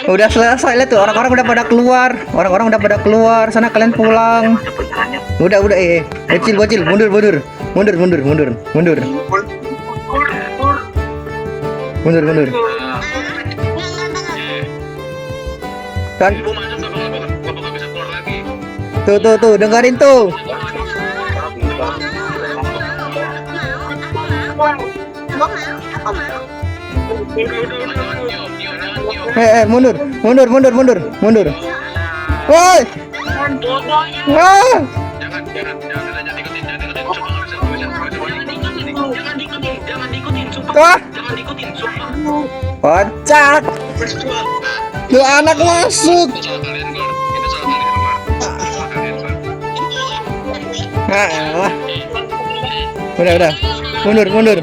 Udah selesai lah tuh, orang-orang udah pada keluar. Orang-orang udah pada keluar. Sana kalian pulang. Udah, bocil, mundur. Mundur. Kan tuh, dengerin tuh. Mundur. Woi. Wah. Jangan diikutin, sumpah. Kocak. Tuh anak masuk. Udah. Mundur.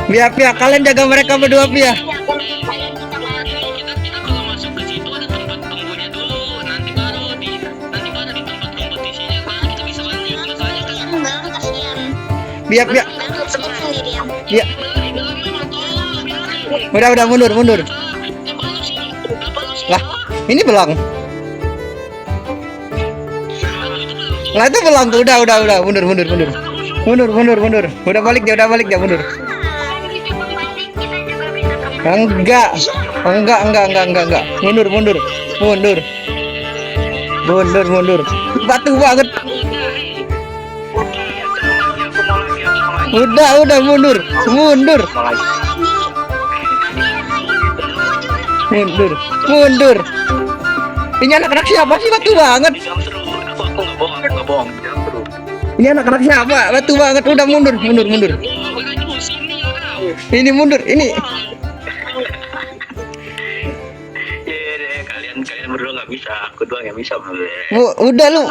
Biar kalian jaga mereka berdua, Pia. Biar. Ya. Udah mundur. Lah, ini belang. Lah itu belang tuh, udah. Mundur. Udah balik dia, mundur. Enggak. Mundur. Batu banget. Udah mundur. Ini anak-anak siapa sih, batu banget? Aku nggak bohong. Ini anak-anak siapa? Batu banget. Udah mundur. Ini mundur, ini. Kalian berdua nggak bisa, aku doang yang bisa. Udah lu.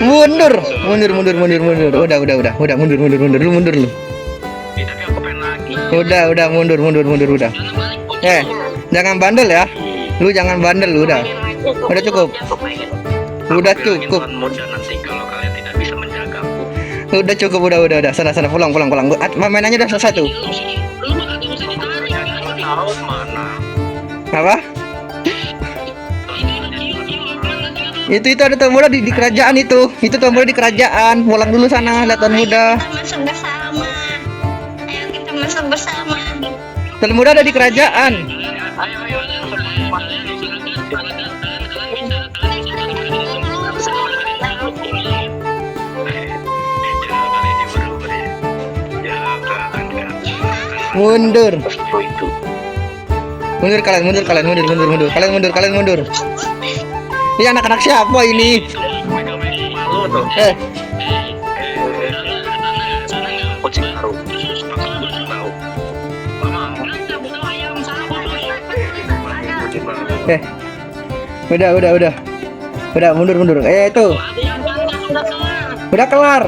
Mundur. Udah. Mundur lu. Tapi aku pengen lagi. Udah, mundur. Jangan bandel ya. Lu jangan bandel lu, udah. Udah cukup. Mudah nanti kalau kalian tidak bisa menjagaku. Udah cukup, udah. Sana pulang. Mainannya udah selesai tuh. Tahu mana? Apa? Itu ada tuan muda di kerajaan itu. Itu tuan muda di kerajaan. Pulang dulu sana, lihat tuan muda. Kita masuk bersama. Tuan muda ada di kerajaan. Ayo. Mundur kalian. Kalian mundur. Ini anak-anak siapa ini? Udah mundur. Itu. Udah kelar.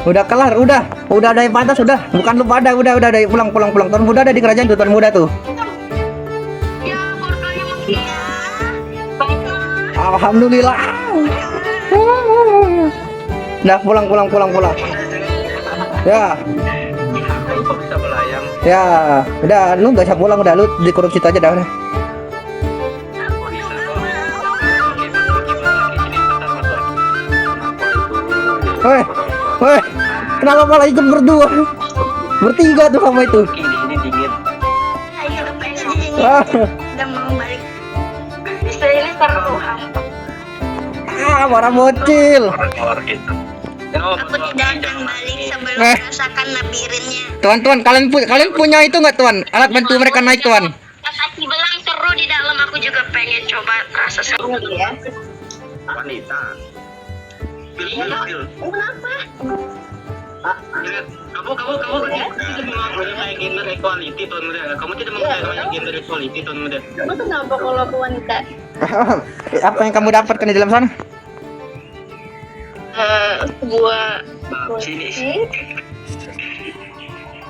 Udah kelar, udah ada yang pantas, bukan lu pada, udah ada pulang. Tuan muda ada di kerajaan tuh, tuan muda tuh. Ya, bodohnya makin. Alhamdulillah. Nah, pulang. Ya. Kok bisa melayang? Ya, udah, lu gak usah pulang, udah lu dikurung situ aja dah. Woi, kenapa malah ikut berdua? Bertiga tuh sama itu. Ini dingin. Ayo, udah mau balik. Ini seru. Marah bocil. Aku tidak akan balik sebelum merasakan labirinnya. Tuan, kalian punya itu nggak, Tuan? Alat bantu mereka naik, Tuan. Kaki belang seru di dalam. Aku juga pengen coba rasa seru ya. Wanita. Kenapa? Kamu kayak gender equality, Tuan Muda. Kamu tidak mengenai gender equality, Tuan Muda. Kamu kenapa kalau aku wanita? Apa yang kamu dapatkan di dalam sana? Buah Sini.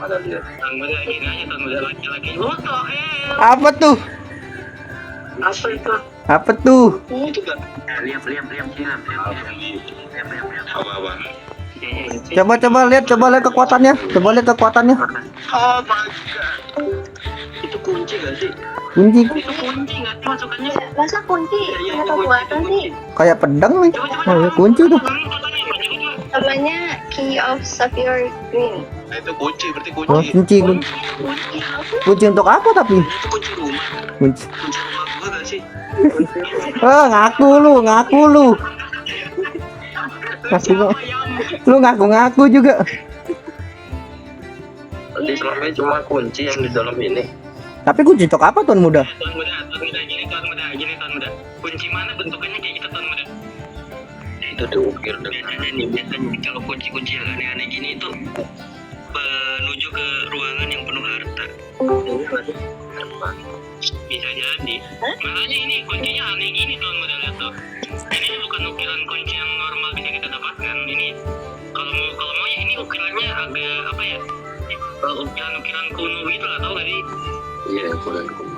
Ada dia. Tuan Muda gini aja, Tuan Muda laki-laki. Apa tuh? Apa itu? Apa tuh? Itu gak? Liam. Apa? Coba lihat kekuatannya. Coba lihat kekuatannya. Oh my god. Itu kunci gak sih? Kunci Itu kunci gak sih masukannya? Masa kunci Iya, ada kekuatan sih? kayak pedang nih. Oh, ya, kunci tuh. Namanya Key of Sapphire Green. Nah, itu kunci, berarti kunci. Oh, kunci. Kunci untuk apa tapi? Itu kunci rumah. Kunci. Kunci rumah gua gak sih? Ah, ngaku lu. Lu ngaku juga. Berarti selama ini cuma kunci yang di dalam ini. Tapi kunci untuk apa Tuan Muda? Tuan muda. Kunci mana bentukannya kayak gitu Tuan muda? Itu diukir biasanya kalau kunci-kunci yang aneh-aneh gini itu menuju ke ruangan yang penuh harta. Bisa jadi. Makanya ini kuncinya aneh gini Tuan muda, lihat tuh. Ini bukan ukiran kunci yang normal bisa kita dapatkan. Ini kalau mau ya ini ukirannya agak apa ya? Ukiran kuno gitu lah, tau gak sih? Iya, ukiran kuno.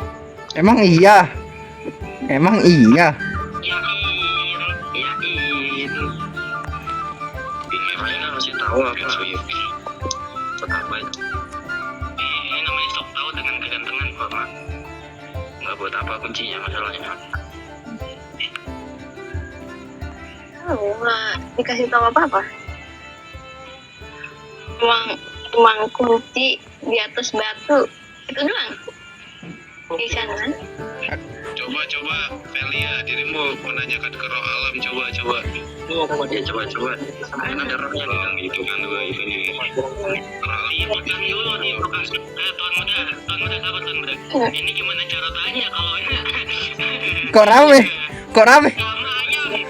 Emang iya. Ini harus tahu apa sih? Apa ini namanya sok tahu dengan kegantengan kok, Mak. Nggak buat apa kuncinya masalahnya. Nggak dikasih tahu apa-apa. Emang kunci di atas batu itu doang. Di sana. Coba Velia, dirimu menanyakan ke roh alam, coba. Dia coba. Kan ada rohnya di dalam itu kan dua ini. Bukan dulu nih, bukan. Tuan muda, sabar Tuan muda. Ini gimana cara tanya kalau Kok rame? sama ayam?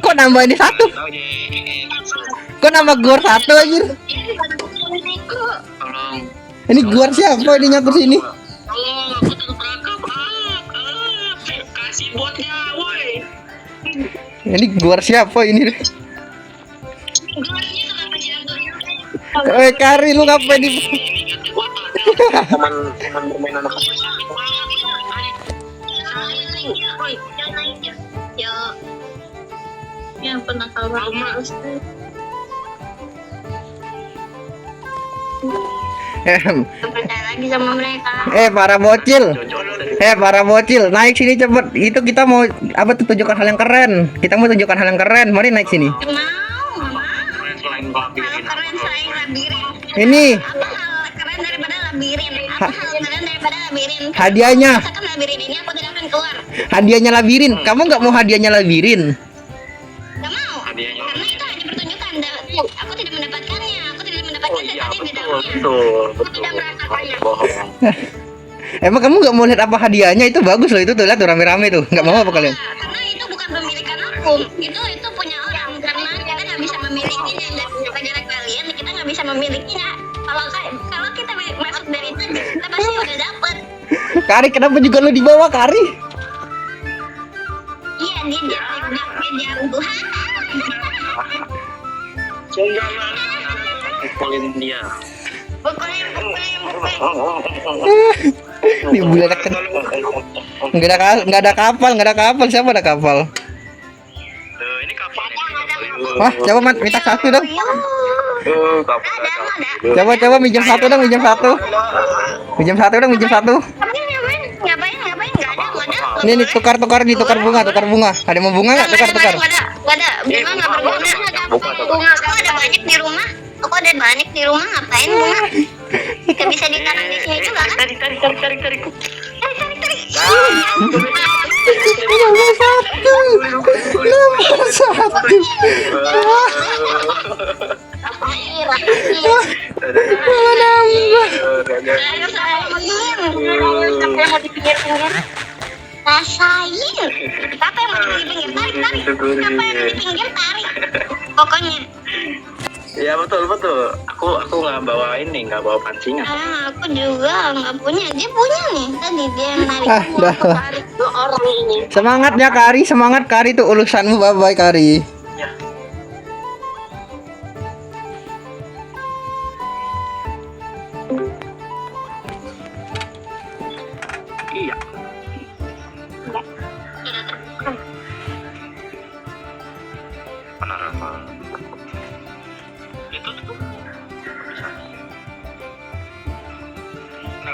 Kok nambah ini satu? Kok nambah gor satu anjir? Tolong. Ini gor siapa ini nyangkut sini? Tolong, aku terperangkap. Kasih botnya, woi. Ini gor siapa ini? Kari lu ngapain di? Teman bermain anak. Yang pernah kalah percaya lagi sama mereka. Para bocil, naik sini cepet. Itu kita mau apa tuh, tunjukkan hal yang keren. Mari naik sini. Mau hal keren selain labirin. Ini Apa hal keren daripada labirin? hadiahnya. Misalkan labirin ini aku tidak akan keluar. Hadiahnya labirin. Kamu nggak mau hadiahnya labirin? Gak mau. Hadiahnya. Karena itu hanya pertunjukan. Aku tidak mendapatkannya. Aku tidak mendapatkan Oh iya, sesuatu di betul. dalamnya. Aku tidak merasakannya. Bohong. Emang kamu nggak mau lihat apa hadiahnya? Itu bagus loh, itu tuh lihat tuh rame-rame tuh. Nggak mau apa kalian? Karena itu bukan pemilikan aku. Itu punya orang. Karena kita nggak bisa memilikinya dan negara kalian kita nggak bisa memilikinya. Kalau kita masuk dari itu kita pasti udah dapet. Kari, kenapa juga lo dibawa Kari? Iya dia jago. Pukulin dia. Pukulin. Ini bulan nggak ada kapal. Siapa ada kapal? Ini kapal. Wah, coba minta satu dong. Kapal. Coba minjem satu dong. Minjem satu dong. Ngapain? Nggak ada. Ini tukar bunga. Ada mau bunga nggak? Tukar. Nggak ada. Bunga nggak berguna. Bunga aku ada banyak di rumah. Ngapain bunga? Nggak bisa ditanam di sini juga kan? Tarik. Tarik. Nomor satu. Rasain. Apa yang mau di pinggir? Tarik. Apa yang di pinggir tarik. Pokoknya. Iya betul. Aku nggak bawa pancingan. Aku juga nggak punya. Dia punya nih. Tadi dia yang narik. Aku Dah. tarik dua orang ini. Semangatnya Kari tuh urusanmu. Bye Kari.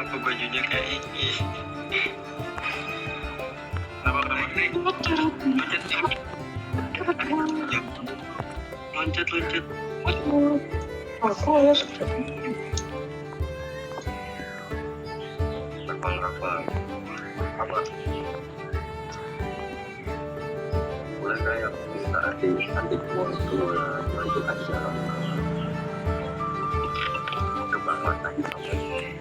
Kenapa bajunya kayak ini? Kenapa? Loncat. Terbang. Apa? Boleh kayak minta adik buang tua untuk acara terbang matanya sampai.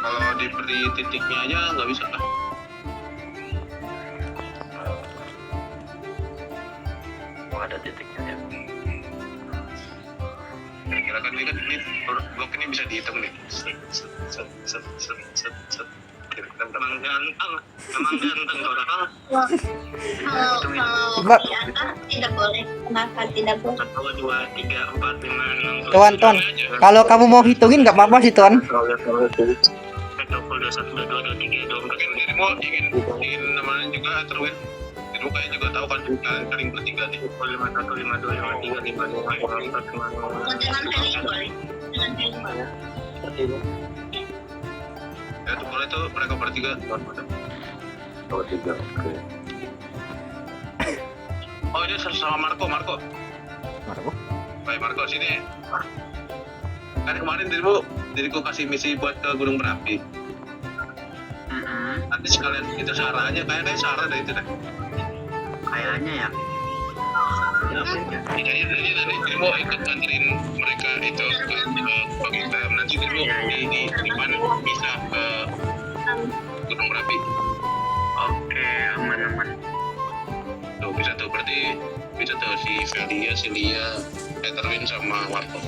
Kalau diberi titiknya aja nggak bisa lah. Ada titiknya ya. Kira-kira kan ini blok ini bisa dihitung nih. Emang ganteng orang. Kalau di atas tidak boleh. Kenapa tidak boleh? 1, 2, 3, 4, 5, 6. Tuan. Kalau kamu mau hitungin nggak apa-apa sih, Tuan. Ingin namanya juga terwin. Itu kayak juga tahu kan kering bertiga nih. 51, 52, 53, 55, 54, 55. Dengan Feli boleh. Dengan Feli boleh. Ya itu boleh tuh mereka bertiga. Oh, 3, oke. Oh ini sama Marco. Marco. Baik Marco sini. Kan kemarin diriku kasih misi buat ke Gunung Merapi. Nanti sekalian itu sarannya kayaknya Sarah deh itu deh. Kayaknya ya. Jadi nanti mau ikut nganterin mereka itu ke Bagian nanti dulu di mana bisa ke Gunung Merapi. Oke, aman. Tuh bisa tuh berarti bisa tuh si Felia, Celia, Catherine sama Marco.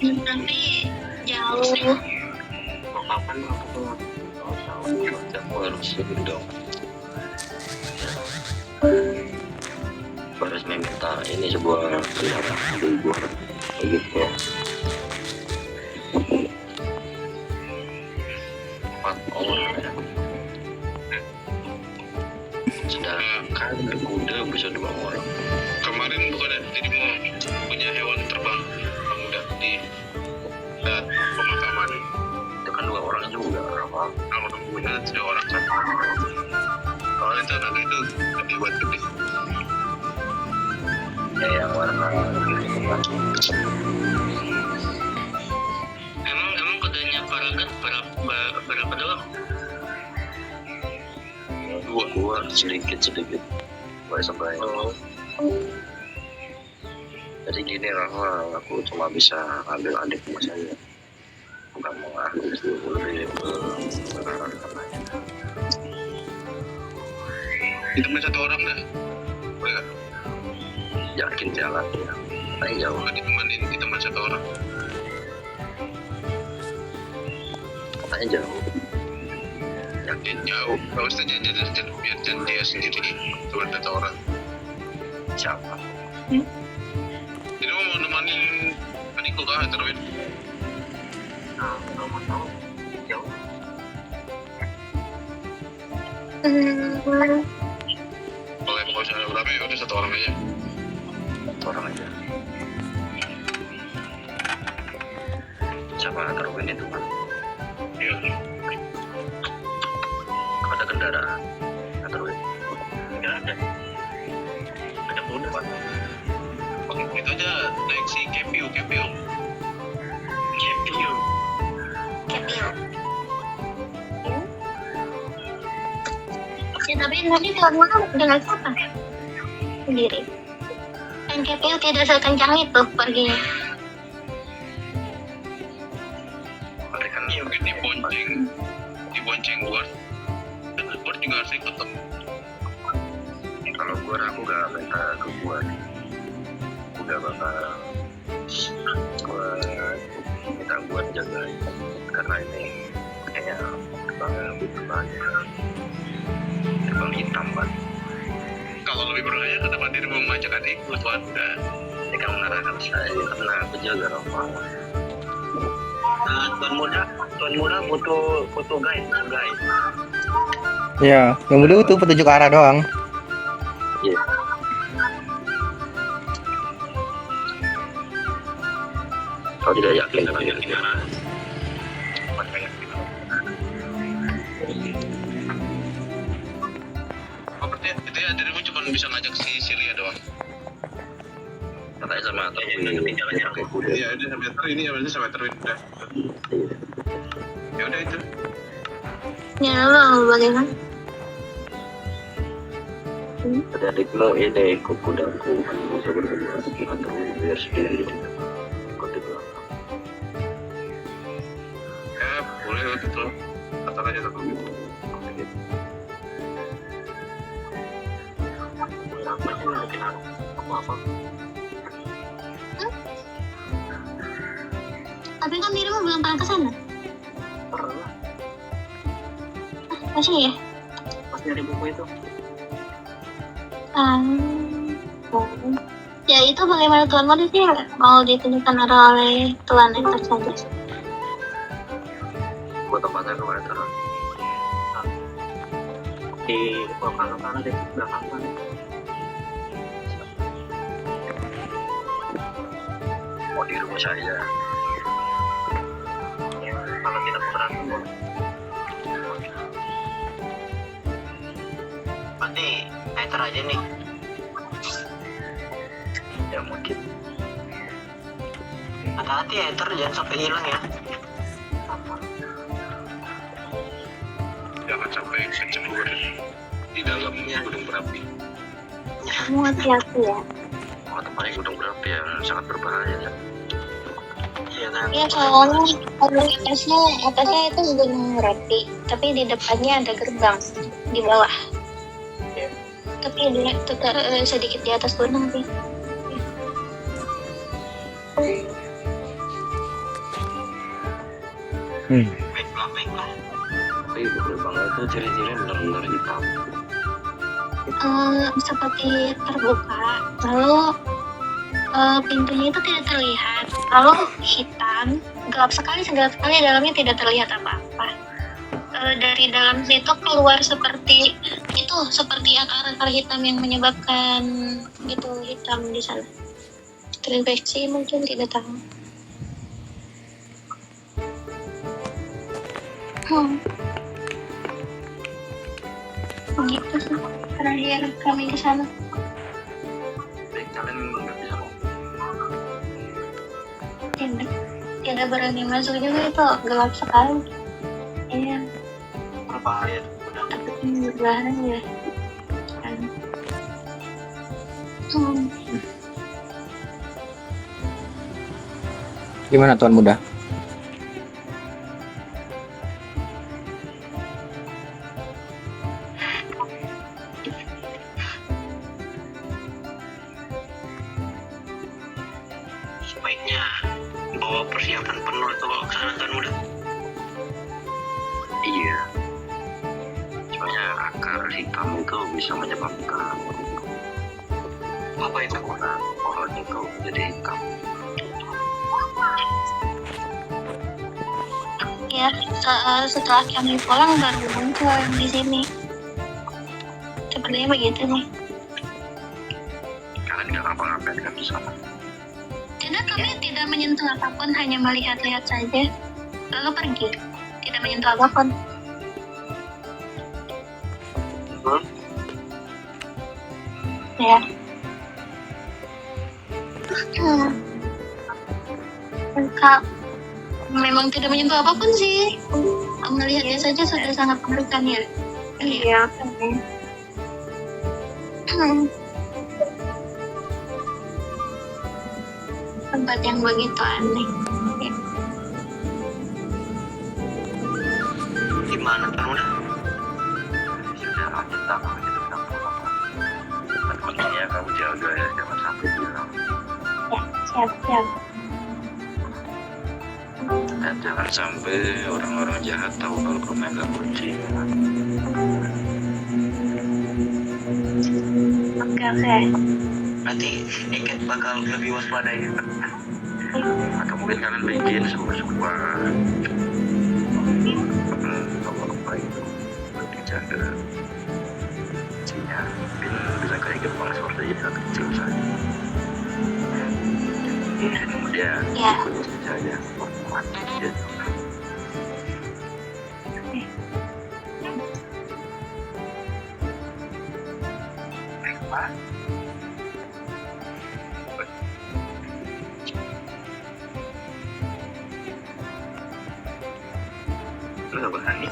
Tapi jauh. Kapan aku harus dong. Harus meminta ini sebuah pilihan dari gua gitu. 4 orang ya. Sedangkan kuda bisa 2 orang. Kemarin bukan jadi mau punya hewan terbang pemuda di pemakaman itu kan 2 orang juga apa? Kalau punya 3 orang kan. Kalau itu nanti itu lebih buat gede. Ya yang warna emang kudanya Paragat berapa doang? 2 sedikit sampai jadi gini Rahma, aku cuma bisa ambil adik mas saya, nggak mau ambil ditemen 1 orang dah, boleh nggak? Yakin jalan ya, tapi jauh nggak ditemen 1 orang, katanya jauh. Yakin jauh, kalau usah biar dia sendiri, cuma 1 orang. Siapa? Jadi mau nemanin adikku kah terwin? Nggak mau tahu. Jauh. Boleh pokoknya berapa ya? Udah 1 orang aja. 1 orang aja. Siapa terwin itu kan? Iya. Ada kendaraan terwin? Nggak ada. Ada muda kan? Itu aja naik si Kepio. Ya, tapi tadi keluar malam dengan siapa? Sendiri. Kan KPU tidak sekencang itu perginya. Mereka kan mungkin dibonceng guard. Dan guard juga harus ikut tuh. Kalau guard aku gak minta ke guard. Udah bakal minta buat jaga karena ini kayaknya terbang hitam kan. Kalau lebih berbahaya kenapa diri mau mengajak adikku tuan udah ini kan mengarahkan saya karena aku jaga Rafa. Tuan muda butuh guide. Ya, yang dulu tuh petunjuk arah doang. Iya. Kau tidak yakin dengan yang di mana? Oh, berarti itu ya dirimu cuma bisa ngajak si Silia doang. Katanya sama temen yang jalannya pakai kuda. Iya, udah sampai ter ini ya, berarti sampai ter udah. Ya udah itu. Ya lo bagaimana? Adik-adikmu ini ikut kudaku, bisa berdua atau biar sendiri. Ikut di belakang. Boleh gitu. Kata aja satu gitu. Apa sih yang bikin aku apa? Tapi kan dirimu belum pernah ke sana. Pernah. Masih ya? Pas nyari buku itu. Ya itu bagaimana Tuan Mode sih mau ditunjukkan oleh Tuan Enter saja. Buat tempatnya kemana terus? Di kanan deh, belakang sana. Oh di rumah saya. Kalau tidak berani boleh. Berarti Aether aja nih. Ya mungkin. Hati-hati Aether, jangan sampai hilang ya. Jangan sampai kecebur di dalamnya gunung berapi. Kamu hati-hati ya. Oh, tempatnya gunung berapi yang sangat berbahaya ya. Iya kan? Iya soalnya atasnya itu gunung Merapi, tapi di depannya ada gerbang di bawah. Tapi dia tetap sedikit di atas gunung sih. Baiklah. Tapi gerbangnya itu ciri-cirinya benar-benar hitam. Seperti terbuka, lalu pintunya itu tidak terlihat, lalu hitam, gelap sekali dalamnya tidak terlihat apa-apa. Dari dalam situ keluar seperti akar-akar hitam yang menyebabkan itu hitam di sana. Terinfeksi mungkin, tidak tahu. Begitu sih terakhir kami ke sana. Baik, kalian nggak bisa mau. Tidak berani masuk juga, itu gelap sekali. Iya. Berbahaya. Tapi berbahaya. Gimana Tuan Muda? Sebaiknya bawa persiapan penuh itu kalau kesana Tuan Muda. Iya. Soalnya akar hitam itu bisa menyebabkan apa itu pohon itu jadi hitam. Ya, setelah kami pulang baru muncul yang di sini. Sepertinya begitu nih. Kalian nggak ngapa-ngapain kan di sana? Tidak, kami tidak menyentuh apapun, hanya melihat-lihat saja. Lalu pergi, tidak menyentuh apapun. Ya. Enggak, memang tidak menyentuh apapun sih. Melihatnya saja sudah sangat mengerikan ya. Iya. Tempat yang begitu aneh. Gimana Tuan Muda? Sudah lanjut tangan kita pulang. Pentingnya kamu jaga ya, jangan sampai hilang. Ya, siap. Dan jangan sampai orang-orang jahat tahu kalau kamu nggak kunci. Oke. Nanti Iket bakal lebih waspada ya. Atau mungkin kalian bikin sebuah apa itu untuk dijaga sinyal. Mungkin bisa kayak Jepang seperti itu atau kecil saja. Kemudian Ya. ikut saja mati gitu. Nggak berani.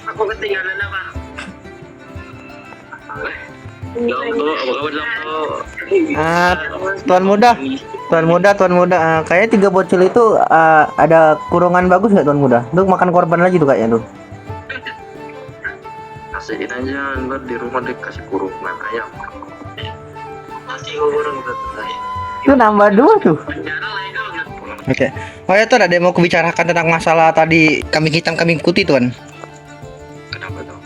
Aku ketinggalan apa? Lampu, apa kabar Lampu? Tuan muda, kayaknya 3 bocil itu ada kurungan bagus nggak tuan muda? Untuk makan korban lagi tuh kayaknya tuh. Kasihin aja, ntar di rumah dikasih kurungan ayam. Kasih kurung betul. Itu nambah 2 tuh. Penjara lah itu. Oke. Oh ya tuan, ada yang mau kubicarakan tentang masalah tadi kambing hitam kambing putih tuan. Kenapa tuh?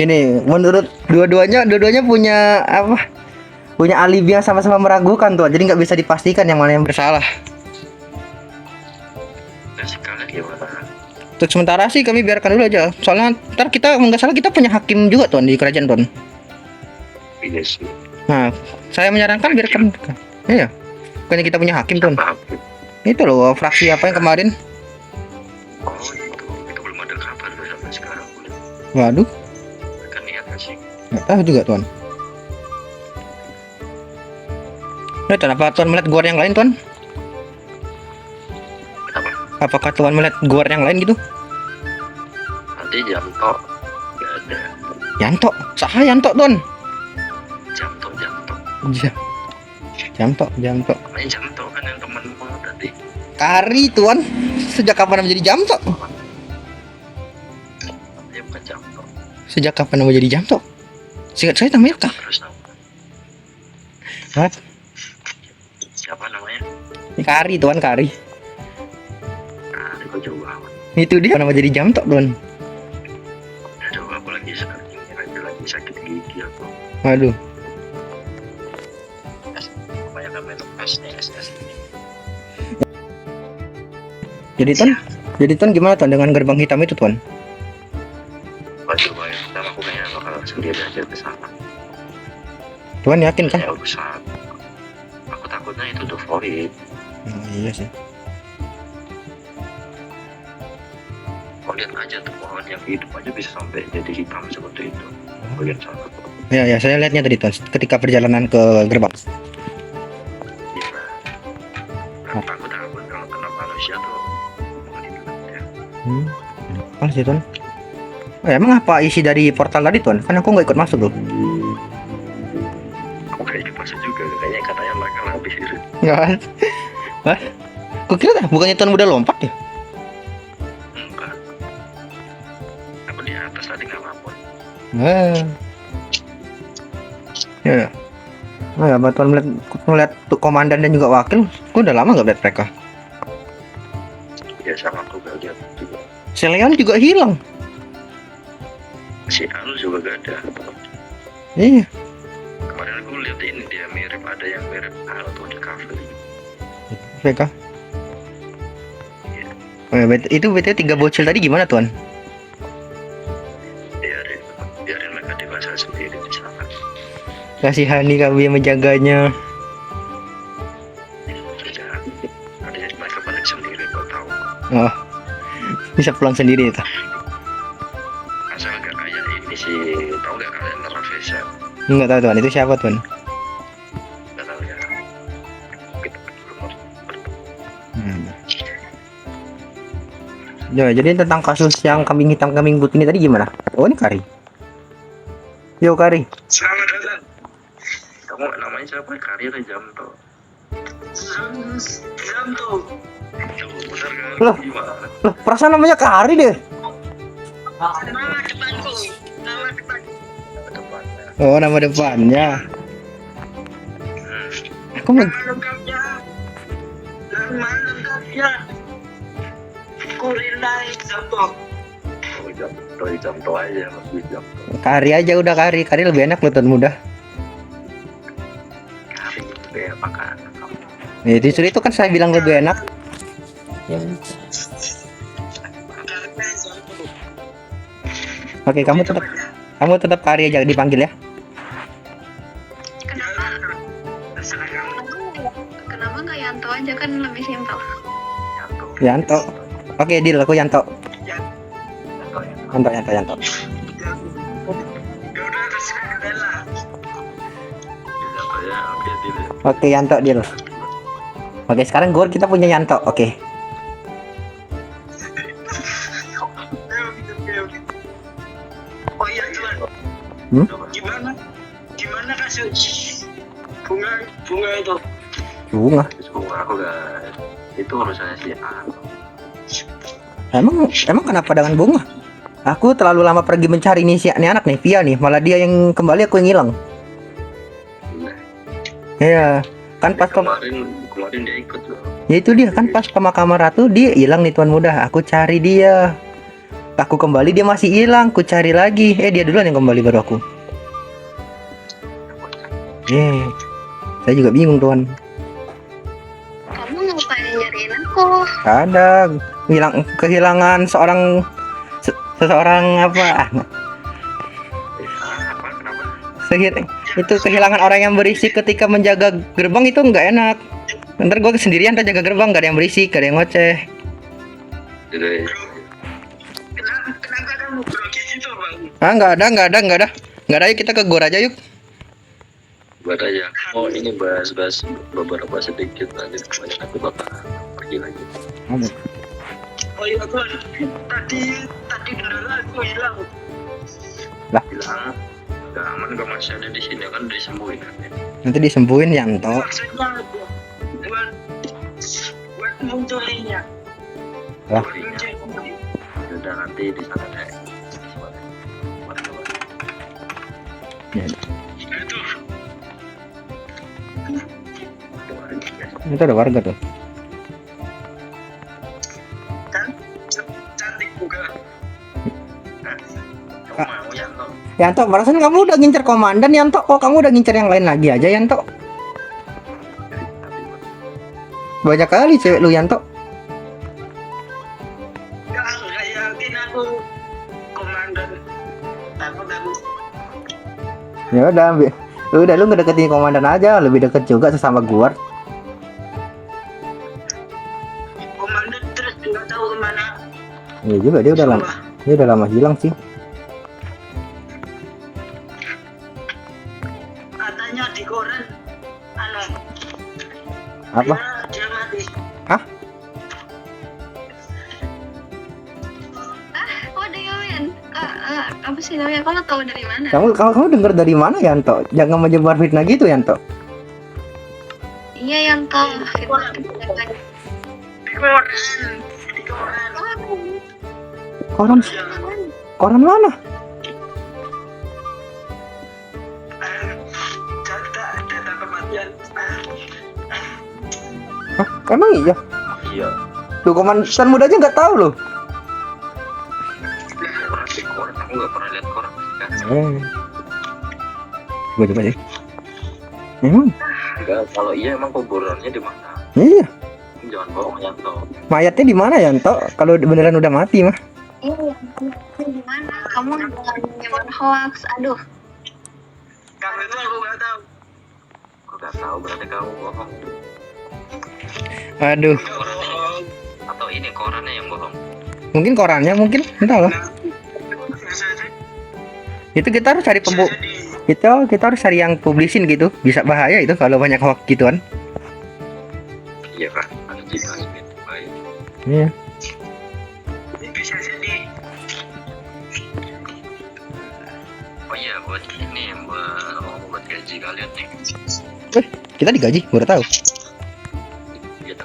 Ini menurut dua-duanya punya apa? Punya alibi yang sama-sama meragukan tuan. Jadi nggak bisa dipastikan yang mana yang bersalah. Kasih kalian gimana? Untuk sementara sih kami biarkan dulu aja. Soalnya ntar kita nggak salah kita punya hakim juga tuan di kerajaan tuan. Iya sih. Nah, saya menyarankan biarkan. Iya. Bukannya kita punya hakim tuan. Maaf. Itu loh fraksi apa yang kemarin. Oh itu belum ada kabar sampai sekarang. Waduh, Mereka niat nggak sih? nggak tahu juga tuan. Nah, tuan, apa tuan melihat gor yang lain tuan? Kenapa? Apakah tuan melihat gor yang lain gitu? Nanti jam tok nggak ada. Yanto, sah Yanto tuan. Jam tok. Jamto. Main jam tok kan yang temenmu tadi. Kari tuan. Sejak kapan nama jadi Jamto? Dia bukan jam tok. Sejak kapan nama jadi Jamto? Singkat saya namanya kah? Terus nama. What? Siapa namanya? Kari tuan, Kari. Nah, kau coba. Itu dia nama jadi Jamto tuan. Coba aku lagi sakit gigi aku. Waduh. Kebanyakan minum es. Jadi tuan gimana tuan dengan gerbang hitam itu tuan? Waduh, yang pertama aku kayaknya bakal sendiri aja ke sana. Tuan yakin kan? Ya usah. Aku takutnya itu tuh void. Oh, iya sih. Kau lihat aja tuh pohon yang hidup aja bisa sampai jadi hitam seperti itu. Bagian sana. Ya, saya lihatnya tadi tuan ketika perjalanan ke gerbang. Iya. Aku takut kalau kena manusia tuh mau dibilang ya. Apa sih tuan? Oh, emang apa isi dari portal tadi tuan? Kan aku nggak ikut masuk loh. Aku kayak pasal juga kayaknya katanya mereka habis itu. Nggak. Hah? Kok kira bukannya tuan udah lompat ya? Enggak. Aku di atas tadi nggak apa-apa. Ya. Nah, ya, tuan melihat tuh komandan dan juga wakil. Aku udah lama nggak lihat mereka. Ya sama aku gak lihat juga. Si Leon juga hilang. Si Anu juga gak ada. Iya. Kemarin aku lihat ini dia mirip, ada yang mirip Al tuh di cafe. Mereka. Oh, ya, itu BTW 3 bocil tadi gimana tuan? Biarin mereka dewasa sendiri di sana. Kasihani kami yang menjaganya. Ada mereka balik sendiri kau tahu. Oh, bisa pulang sendiri itu. Asal gak kayak ini sih, tahu gak kalian Raffesa? Enggak tahu tuan, itu siapa tuan? Gak tahu ya. Kita belum Ya, jadi tentang kasus yang kambing hitam kambing putih ini tadi gimana? Oh, ini Kari. Yo Kari. Selamat datang. Kamu namanya siapa? Karir Jamto. Jamto. Benar kan? Loh. Gimana? Loh, perasaan namanya Kari deh. Nama depanku. Nama depan. Depannya. Oh, nama depannya. Aku mau Lengkapnya. Nama lengkapnya. Kurilai Jamto. Oh, Jamto aja Mas Jamto. Kari aja udah Kari. Kari lebih enak loh tuan muda. Kari itu ya makan. Kamu Justru itu kan saya bilang lebih enak. Ya, Oke, kamu tetap Kari aja dipanggil ya. Kenapa nggak Yanto aja, kan lebih simpel. Yanto. Oke, deal, aku Yanto. Yanto. Oke, Yanto deal. Oke, sekarang Gor kita punya Yanto. Oke. Oh iya Tuan. Hmm? Gimana kasus bunga itu? Bunga. bunga aku guys. Itu urusannya si A. Emang kenapa dengan bunga? Aku terlalu lama pergi mencari nih ini anak nih, Via nih. Malah dia yang kembali, aku yang hilang. Iya, kan pas Kemarin dia ikut loh. ya itu dia kan pas pemakaman ratu dia hilang nih Tuan Muda. Aku cari dia. Aku kembali dia masih hilang. Aku cari lagi. Dia duluan yang kembali baru aku. Saya juga bingung Tuan. Kamu ngapain nyariin aku? Ada kehilangan seseorang apa? Apa? Kenapa? Itu kehilangan orang yang berisik ketika menjaga gerbang itu nggak enak. Ntar gue sendirian jaga gerbang, gak ada yang berisik, gak ada yang ngoceh. Jadi Kenapa kamu grogi gitu Bang? Nggak ada. Yuk kita ke gor aja yuk. buat aja. Oh ini bahas beberapa sedikit, nanti kemudian aku bakal pergi lagi. Oh iya Tuan, tadi dulu aku hilang. Bilang nggak aman, nggak masih ada di sini kan, disembuhin kan. Nanti disembuhin Yanto. Maksudnya buat munculinnya. Lah. Udah nanti di sana deh. Itu ada warga tuh. Kan cantik juga. Kamu mau Yanto? Yanto, barusan kamu udah ngincer komandan Yanto. Kok kamu udah ngincer yang lain lagi aja Yanto? Banyak kali cewek lu Yanto. Nggak yakin aku komandan. Takut. Ya udah lu ngedeketin komandan aja, lebih deket juga sesama gua. Komandan terus nggak tahu kemana. Iya juga dia udah lama hilang sih. Katanya di koran Apa? Dia mati. Oh, Dewen. Apa sih namanya? Kamu tahu dari mana? Kamu dengar dari mana Yanto? Jangan menyebar fitnah gitu Yanto. Iya, Yanto. Di koran. Koran mana? Data kematian. Hah? Emang iya? Iya. Tuh komandan muda aja nggak tahu loh. Pernah di koran, aku nggak pernah lihat koran kan. Coba deh. Emang? Enggak, kalau iya emang kuburannya di mana? Iya. Jangan bohong Yanto. Mayatnya di mana Yanto? Kalau beneran udah mati mah. Iya, gimana? Kamu nyebar hoax. Aduh. Kalau itu aku nggak tahu. Aku nggak tahu, berarti kamu bohong. Aduh. Bohong. Atau ini korannya yang bohong? Mungkin korannya mungkin entahlah. Bisa jadi. Itu kita harus cari kita harus cari yang publisin gitu. Bisa bahaya itu kalau banyak hoax gituan. Iya kan, ada jinas gitu. Baik. Iya. Bisa jadi. Oh iya, buat ini buat gaji kalian nih. Kita digaji, baru tahu. Gitu.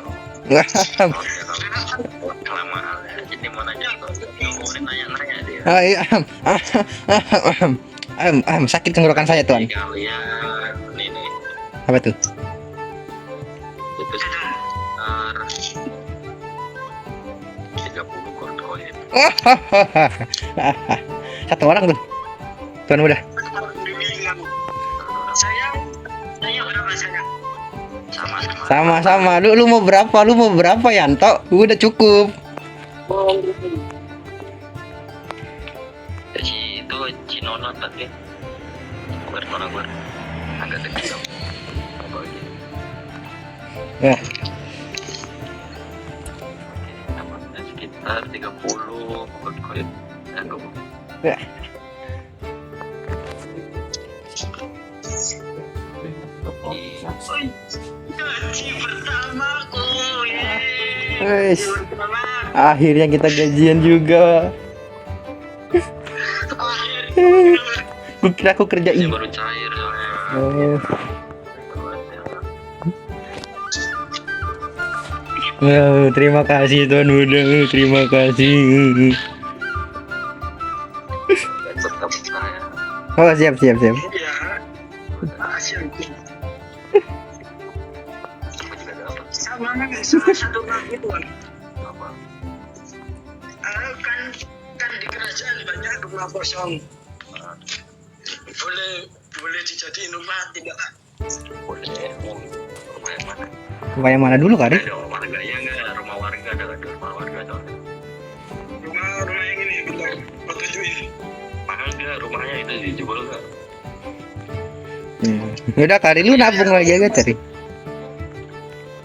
Wah, Kelamaan ya. Jadi mau nanya ngomongin nanya dia. Sakit tenggorokan saya tuan. Jadi kalian ini Apa tuh? itu sekitar 30 koin. Satu orang tuh. Tuan muda. Sayang berapa sayang? Sama Sama-sama. Lu mau berapa? Lu mau berapa, Yanto? Udah cukup. Si itu Cinono tadi. Gue agak dekat. Apa lagi? Ya. Sekitar 30 koin. Ya. Gaji pertamaku, Wes. Akhirnya kita gajian juga. Gue kira aku kerja Ini ini. baru cair soalnya. Terima kasih Tuan Muda. Terima kasih. Betah-betah ya. Oh, siap. Ya, hasil Aku juga dapat sama salah satu lagi tuan. apa? Kan di kerajaan banyak rumah kosong. Boleh dijadiin rumah tidak? Boleh. Rumah yang mana? Rumah yang mana dulu, Kari? Ada warganya nggak? Rumah warga ada nggak? Rumah warga ada. Rumah yang ini bentar. Kau tunjukin. Mahal nggak rumahnya itu dijual nggak? Udah, Kari, lu nabung lagi aja, Kari.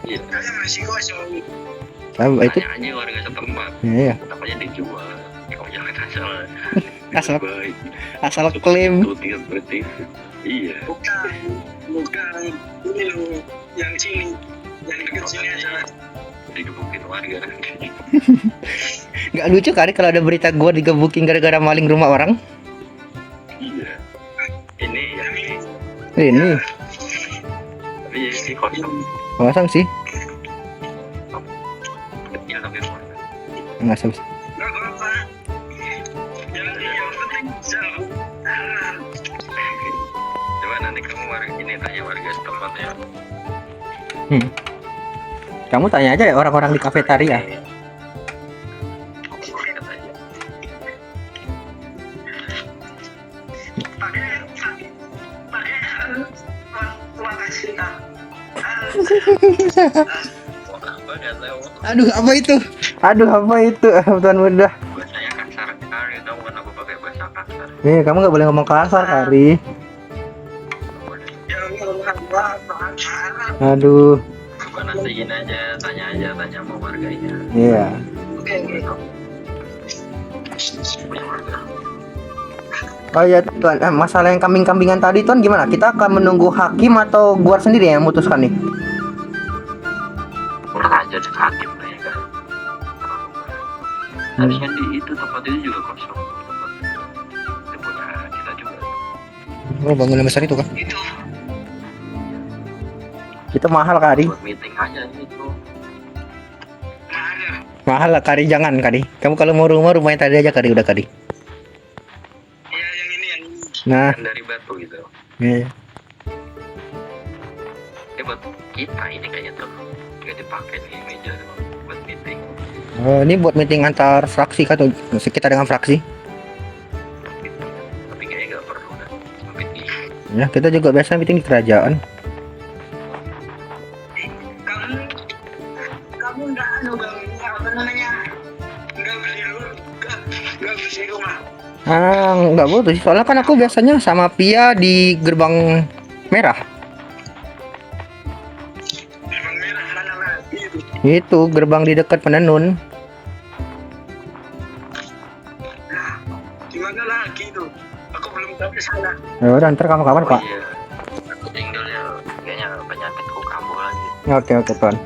Iya. Kalian masih kosong. Itu Tanya aja warga setempat. iya. Takutnya dijual. Kau jangan Asal baik. asal klaim. Tuh tinggal berarti. Iya. Bukan ini loh yang sini, yang dekat sini aja. Digebukin warga. Nggak lucu, Kari, kalau ada berita gua digebukin gara-gara maling rumah orang. Iya. Ini yang ini. Ini Tapi ya sih kosong. kosong sih. Kecil tapi rumahnya. Nggak usah. Nggak apa-apa. Yang penting jauh. Coba nanti kamu warga ini tanya warga setempat ya. Kamu tanya aja ya orang-orang di kafetaria. Lihat aja. Pakai uang asli. Wah, apa nggak tahu. Aduh, apa itu? Tuan Muda. Bahasanya kasar sekali. Tahu kan aku pakai bahasa kasar. Nih, kamu nggak boleh ngomong kasar, Kari. Boleh. Aduh, Coba nantiin aja, tanya sama warganya. iya. Punya warga. Oh ya, Tuan, masalah yang kambing-kambingan tadi, Tuan, gimana? Kita akan menunggu hakim atau gua sendiri yang memutuskan nih? Kurang aja deh hakim kayaknya kan. Tadinya di itu tempat itu juga kosong. Tempat itu punya kita juga. Oh, bangunan besar itu kan? Itu Itu mahal, Kari. Buat meeting aja itu. mana? Mahal lah, Kari. Jangan, Kari. Kamu kalau mau rumahnya tadi aja, Kari. Udah, Kari. Ya yang ini yang ini. Nah, Kan dari batu gitu. iya. Buat kita ini kayaknya tuh nggak dipakai nih meja tuh buat meeting. Oh, ini buat meeting antar fraksi kan? Tuh, kita dengan fraksi. Tapi kayaknya nggak perlu dah meeting. Ya, kita juga biasa meeting di kerajaan. Kamu nggak apa namanya? Nggak beli rumah. Nggak butuh sih. Soalnya kan aku biasanya sama Pia di gerbang merah. Memang merah mana lagi itu? Itu gerbang di dekat Penenun. Di mana lagi itu? Aku belum tahu ke sana. Ya udah, ntar kapan-kapan, Pak. Iya. Aku tinggal ya kayaknya penyakitku kambuh lagi. Oke, Tuan.